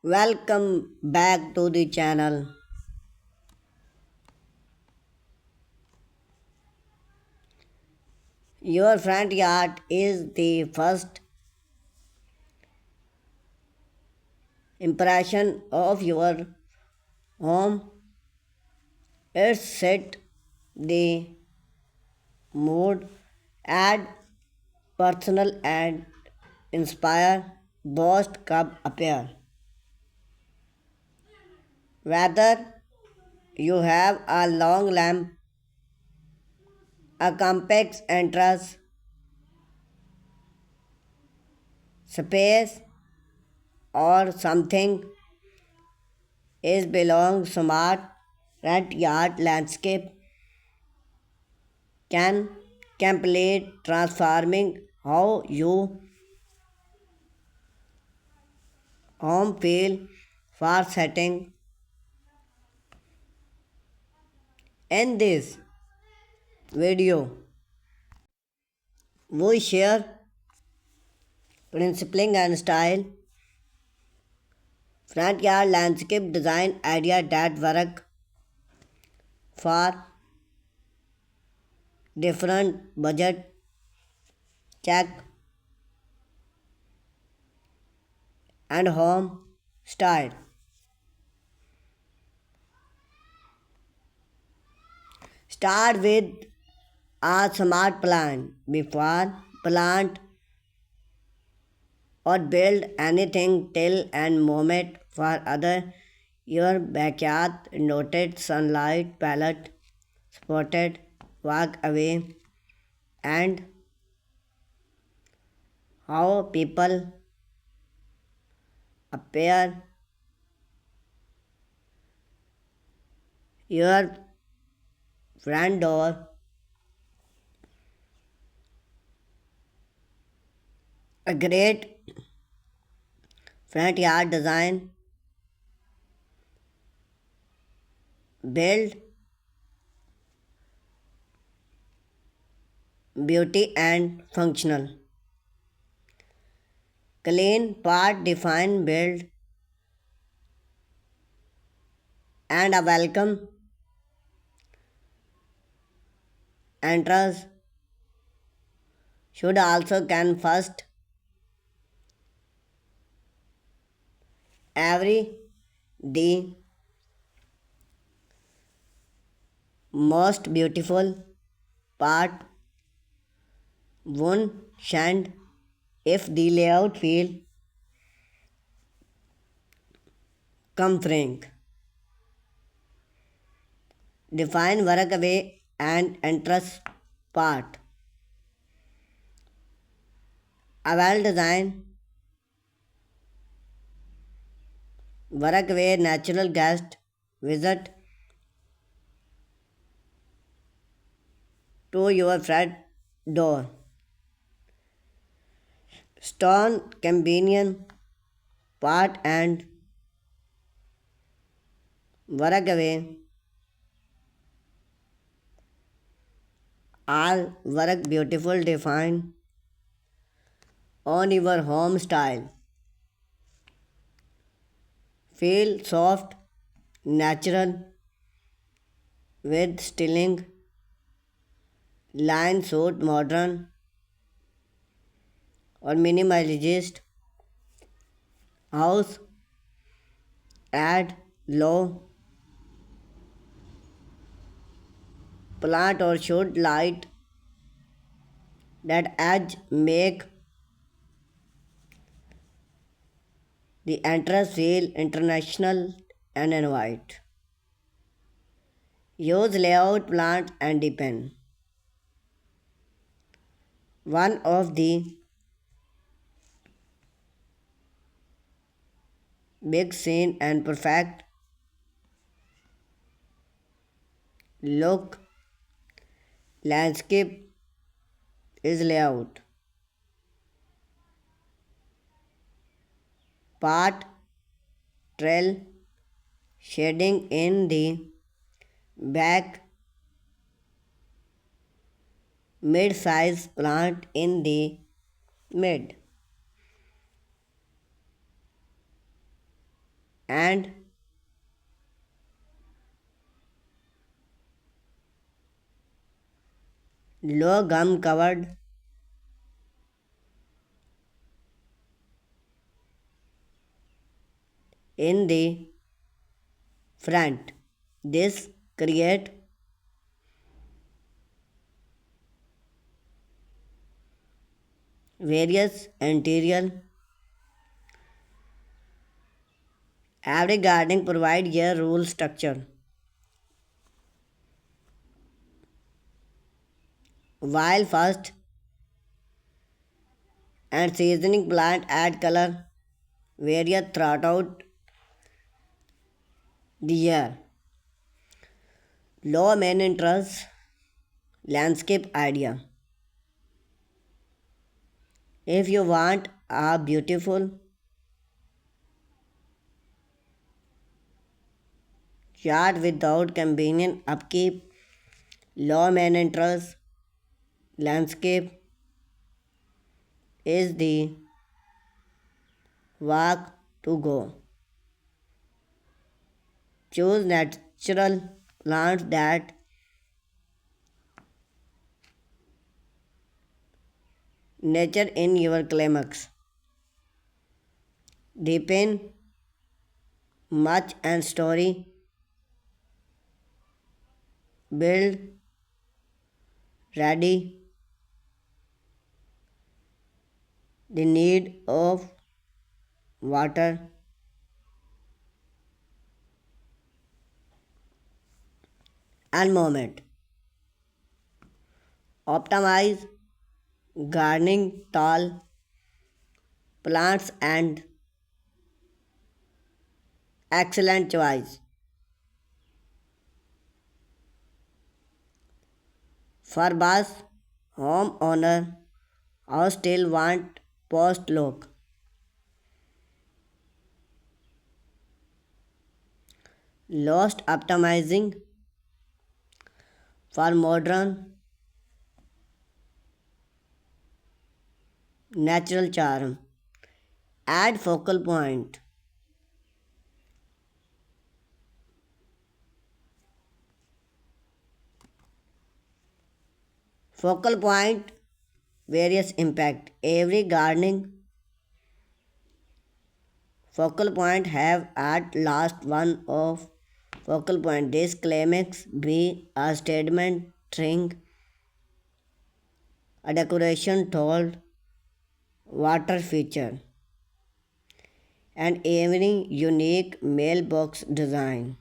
Welcome back to the channel. Your front yard is the first impression of your home. It set the mood, add personal and inspire both come appear. Whether you have a long lamp, a compact entrance space, or something is belong smart front yard landscape can complete transforming how you home feel for setting. In this video we share principling and style front yard landscape design idea that work for different budget check and home style. Start with a smart plan before plant or build anything till and moment for other your backyard noted sunlight palette spotted walk away and how people appear your front door. A great front yard design build beauty and functional clean part define build and a welcome entrance should also can first every the most beautiful part one shan't if the layout feel comforting. Define workaway and entrance part. A well designed workaway natural guest visit to your front door. Stone convenient part and workaway all work beautiful define on your home style. Feel soft, natural with styling line suit modern or minimalist house add low plant or should light that edge make the entrance feel international and invite. Use layout plant and depend. One of the big scene and perfect look landscape is layout. Part trail shading in the back mid-size plant in the mid and low gum covered in the front. This create various interior. Every gardening provide a rule structure. While first and seasoning plant add color various throughout the year. Low maintenance landscape idea. If you want a beautiful yard without convenient upkeep, low maintenance landscape is the walk to go. Choose natural plants that nature in your climax. Deepen much and story. Build ready the need of water and movement. Optimize gardening tall plants and excellent choice. For bus homeowner or still want post look. Lost optimizing for modern natural charm. Add focal point. Focal point various impact. Every gardening focal point have at last one of focal point. This climax be a statement string, a decoration told, water feature, and every unique mailbox design.